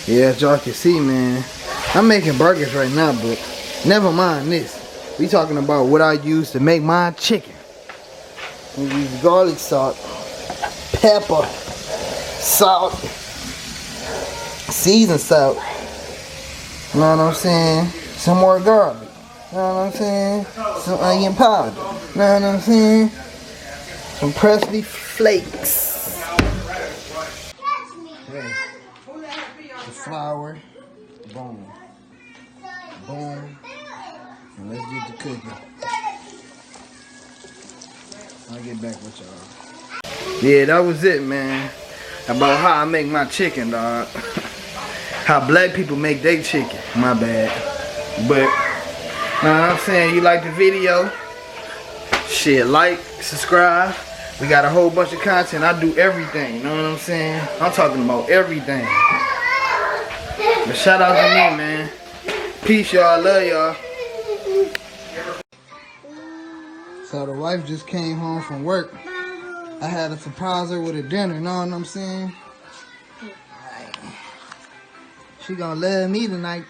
Yeah, as y'all can see, man, I'm making burgers right now, but never mind this. We talking about what I use to make my chicken. We use garlic salt, pepper, salt, seasoned salt. You know what I'm saying? Some more garlic. You know what I'm saying? Some onion powder. You know what I'm saying? Some parsley flakes. Hey. The flour. Boom. Boom. And let's get to cooking. I'll get back with y'all. Yeah, that was it, man. About how I make my chicken, dog. How black people make their chicken. My bad. But, know what I'm saying? You like the video? Shit, like, subscribe. We got a whole bunch of content. I do everything. You know what I'm saying? I'm talking about everything. But shout out to me, man. Peace, y'all. Love y'all. So the wife just came home from work. I had to surprise her with a dinner, you know what I'm saying? She gonna love me tonight.